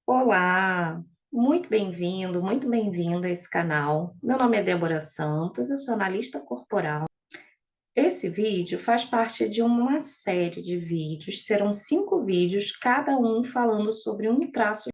Olá, muito bem-vindo, muito bem-vinda a esse canal. Meu nome é Débora Santos, eu sou analista corporal. Esse vídeo faz parte de uma série de vídeos, serão 5 vídeos, cada um falando sobre um traço.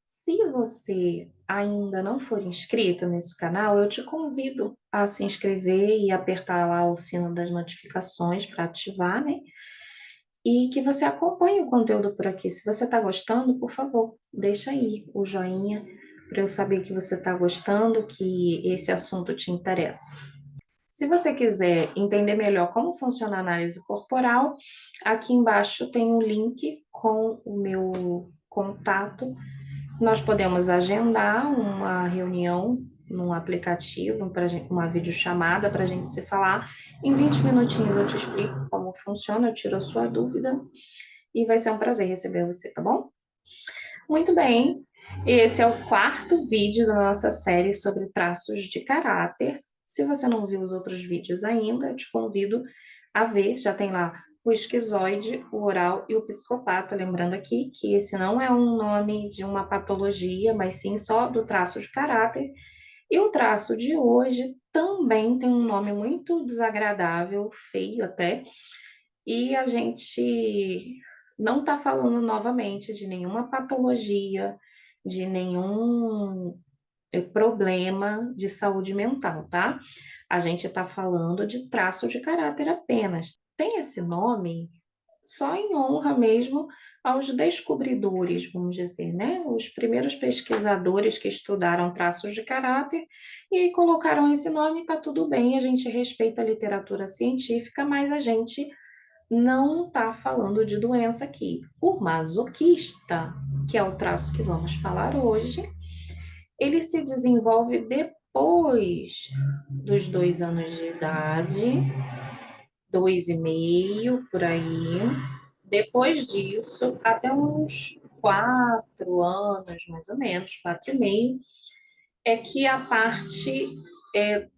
Se você ainda não for inscrito nesse canal, eu te convido a se inscrever e apertar lá o sino das notificações para ativar, né? E que você acompanhe o conteúdo por aqui. Se você está gostando, por favor, deixa aí o joinha para eu saber que você está gostando, que esse assunto te interessa. Se você quiser entender melhor como funciona a análise corporal, aqui embaixo tem um link com o meu contato. Nós podemos agendar uma reunião num aplicativo, uma videochamada para a gente se falar. Em 20 minutinhos eu te explico como funciona, eu tiro a sua dúvida e vai ser um prazer receber você, tá bom? Muito bem, esse é o quarto vídeo da nossa série sobre traços de caráter. Se você não viu os outros vídeos ainda, eu te convido a ver, já tem lá o esquizoide, o oral e o psicopata. Lembrando aqui que esse não é um nome de uma patologia, mas sim só do traço de caráter. E o traço de hoje também tem um nome muito desagradável, feio até, e a gente não está falando novamente de nenhuma patologia, de nenhum problema de saúde mental, tá? A gente está falando de traço de caráter apenas. Tem esse nome só em honra mesmo aos descobridores, vamos dizer, né? Os primeiros pesquisadores que estudaram traços de caráter e aí colocaram esse nome, tá tudo bem, a gente respeita a literatura científica, mas a gente não está falando de doença aqui. O masoquista, que é o traço que vamos falar hoje, ele se desenvolve depois dos 2 anos de idade, 2,5 por aí. Depois disso, até uns 4 anos, mais ou menos, 4,5, é que a parte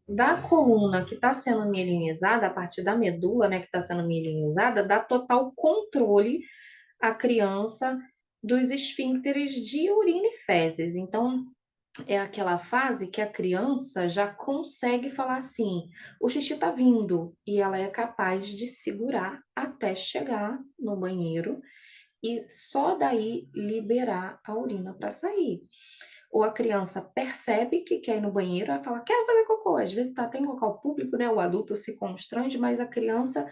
da coluna que está sendo mielinizada, a parte da medula, né, que está sendo mielinizada, dá total controle à criança dos esfíncteres de urina e fezes. Então, é aquela fase que a criança já consegue falar assim: o xixi está vindo, e ela é capaz de segurar até chegar no banheiro e só daí liberar a urina para sair. Ou a criança percebe que quer ir no banheiro, ela fala, quero fazer cocô. Às vezes está até em local público, né? O adulto se constrange, mas a criança,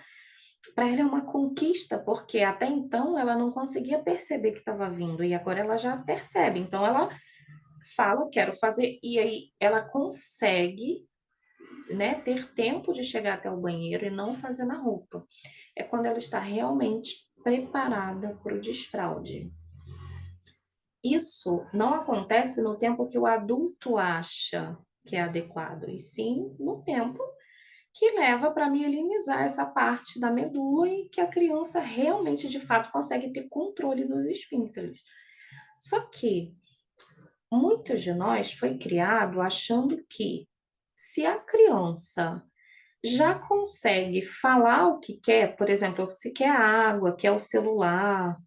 para ela é uma conquista, porque até então ela não conseguia perceber que estava vindo, e agora ela já percebe. Então ela fala, quero fazer, e aí ela consegue, né, ter tempo de chegar até o banheiro e não fazer na roupa. É quando ela está realmente preparada para o desfraude. Isso não acontece no tempo que o adulto acha que é adequado, e sim no tempo que leva para mielinizar essa parte da medula e que a criança realmente, de fato, consegue ter controle dos esfíncteres. Só que muitos de nós foi criado achando que se a criança já consegue falar o que quer, por exemplo, se quer água, quer o celular,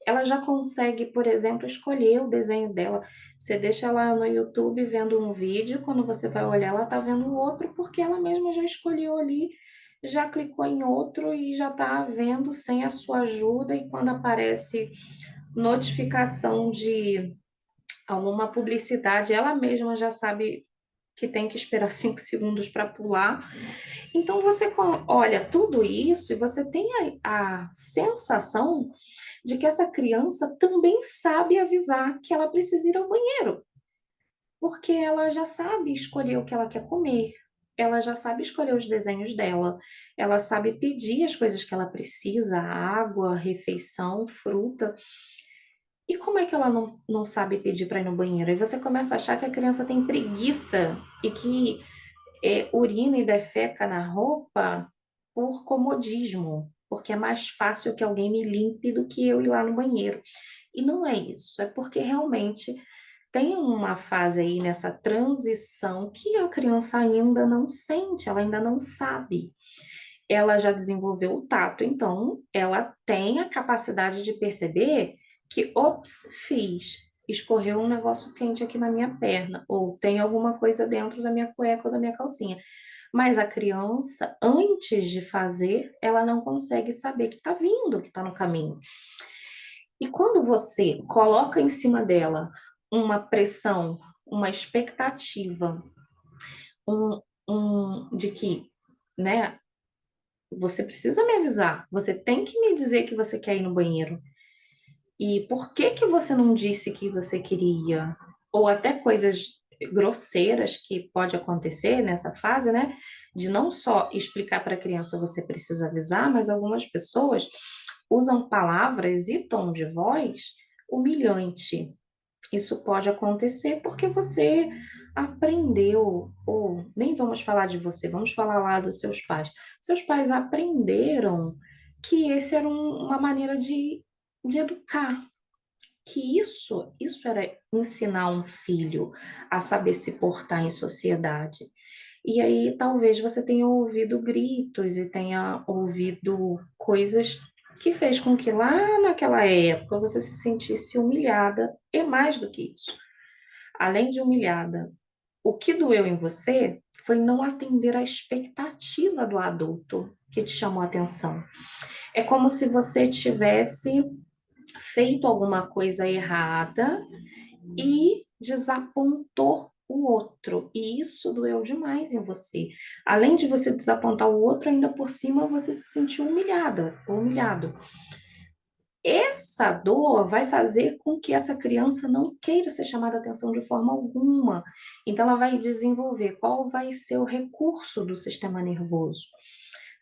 ela já consegue, por exemplo, escolher o desenho dela. Você deixa ela no YouTube vendo um vídeo, quando você vai olhar, ela tá vendo outro, porque ela mesma já escolheu ali, já clicou em outro e já tá vendo sem a sua ajuda. E quando aparece notificação de alguma publicidade, ela mesma já sabe que tem que esperar 5 segundos para pular. Então você olha tudo isso e você tem a sensação de que essa criança também sabe avisar que ela precisa ir ao banheiro, porque ela já sabe escolher o que ela quer comer, ela já sabe escolher os desenhos dela, ela sabe pedir as coisas que ela precisa, água, refeição, fruta. E como é que ela não sabe pedir para ir no banheiro? Aí você começa a achar que a criança tem preguiça e que urina e defeca na roupa por comodismo, porque é mais fácil que alguém me limpe do que eu ir lá no banheiro. E não é isso, é porque realmente tem uma fase aí nessa transição que a criança ainda não sente, ela ainda não sabe. Ela já desenvolveu o tato, então ela tem a capacidade de perceber que, ops, fiz. escorreu um negócio quente aqui na minha perna, ou tem alguma coisa dentro da minha cueca ou da minha calcinha. Mas a criança, antes de fazer, ela não consegue saber que está vindo, que está no caminho. E quando você coloca em cima dela uma pressão, uma expectativa, de que, né, você precisa me avisar, você tem que me dizer que você quer ir no banheiro. E por que que você não disse que você queria? Ou até coisas grosseiras que pode acontecer nessa fase, né? De não só explicar para a criança você precisa avisar, mas algumas pessoas usam palavras e tom de voz humilhante. Isso pode acontecer porque você aprendeu, ou nem vamos falar de você, vamos falar lá dos seus pais. Seus pais aprenderam que esse era uma maneira de educar, que isso era ensinar um filho a saber se portar em sociedade. E aí talvez você tenha ouvido gritos e tenha ouvido coisas que fez com que lá naquela época você se sentisse humilhada, e mais do que isso. Além de humilhada, o que doeu em você foi não atender à expectativa do adulto que te chamou a atenção. É como se você tivesse feito alguma coisa errada e desapontou o outro. E isso doeu demais em você. Além de você desapontar o outro, ainda por cima você se sentiu humilhada, humilhado. Essa dor vai fazer com que essa criança não queira ser chamada a atenção de forma alguma. Então, ela vai desenvolver qual vai ser o recurso do sistema nervoso.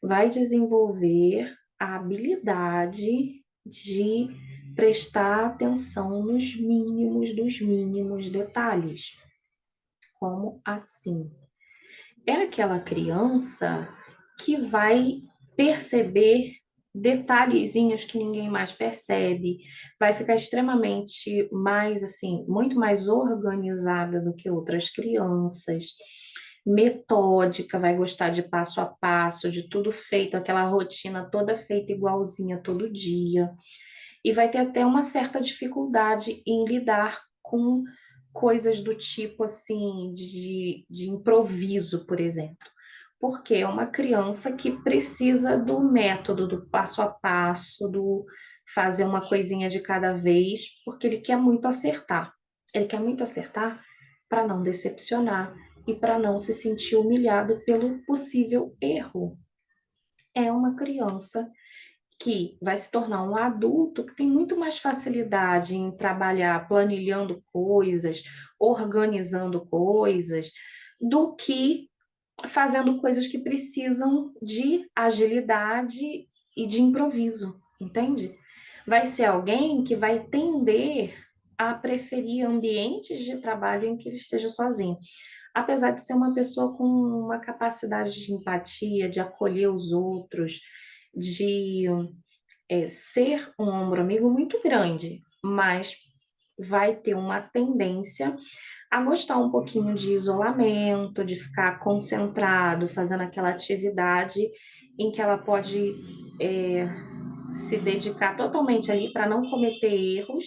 Vai desenvolver a habilidade de prestar atenção nos mínimos dos mínimos detalhes. Como assim? É aquela criança que vai perceber detalhezinhos que ninguém mais percebe, vai ficar extremamente mais assim, muito mais organizada do que outras crianças, metódica, vai gostar de passo a passo, de tudo feito, aquela rotina toda feita igualzinha todo dia, e vai ter até uma certa dificuldade em lidar com coisas do tipo assim, de improviso, por exemplo. Porque é uma criança que precisa do método, do passo a passo, do fazer uma coisinha de cada vez, porque ele quer muito acertar. Ele quer muito acertar para não decepcionar e para não se sentir humilhado pelo possível erro. É uma criança que vai se tornar um adulto que tem muito mais facilidade em trabalhar planilhando coisas, organizando coisas, do que fazendo coisas que precisam de agilidade e de improviso, entende? Vai ser alguém que vai tender a preferir ambientes de trabalho em que ele esteja sozinho. Apesar de ser uma pessoa com uma capacidade de empatia, de acolher os outros, de ser um ombro amigo muito grande, mas vai ter uma tendência a gostar um pouquinho de isolamento, de ficar concentrado, fazendo aquela atividade em que ela pode é, se dedicar totalmente ali para não cometer erros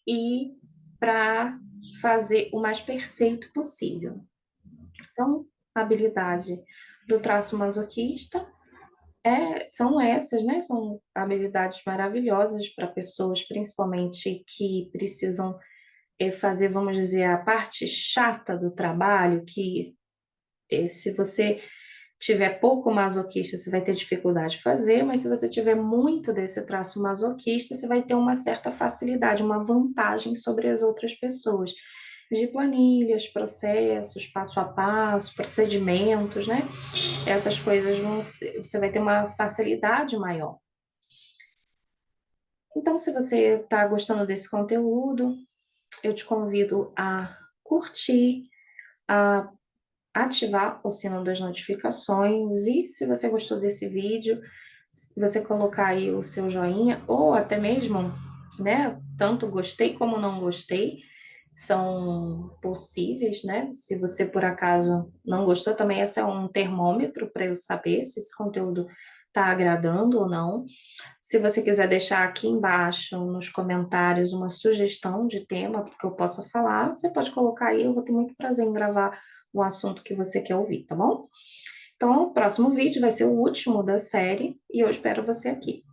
e para fazer o mais perfeito possível. Então, a habilidade do traço masoquista são essas, né? São habilidades maravilhosas para pessoas, principalmente que precisam fazer, vamos dizer, a parte chata do trabalho, que se você tiver pouco masoquista, você vai ter dificuldade de fazer, mas se você tiver muito desse traço masoquista, você vai ter uma certa facilidade, uma vantagem sobre as outras pessoas. De planilhas, processos, passo a passo, procedimentos, né? Essas coisas você vai ter uma facilidade maior. Então, se você está gostando desse conteúdo, eu te convido a curtir, a ativar o sino das notificações e se você gostou desse vídeo, você colocar aí o seu joinha ou até mesmo, né, tanto gostei como não gostei, são possíveis, né? Se você por acaso não gostou, também esse é um termômetro para eu saber se esse conteúdo tá agradando ou não. Se você quiser deixar aqui embaixo nos comentários uma sugestão de tema que eu possa falar, você pode colocar aí, eu vou ter muito prazer em gravar o assunto que você quer ouvir, tá bom? Então, o próximo vídeo vai ser o último da série e eu espero você aqui.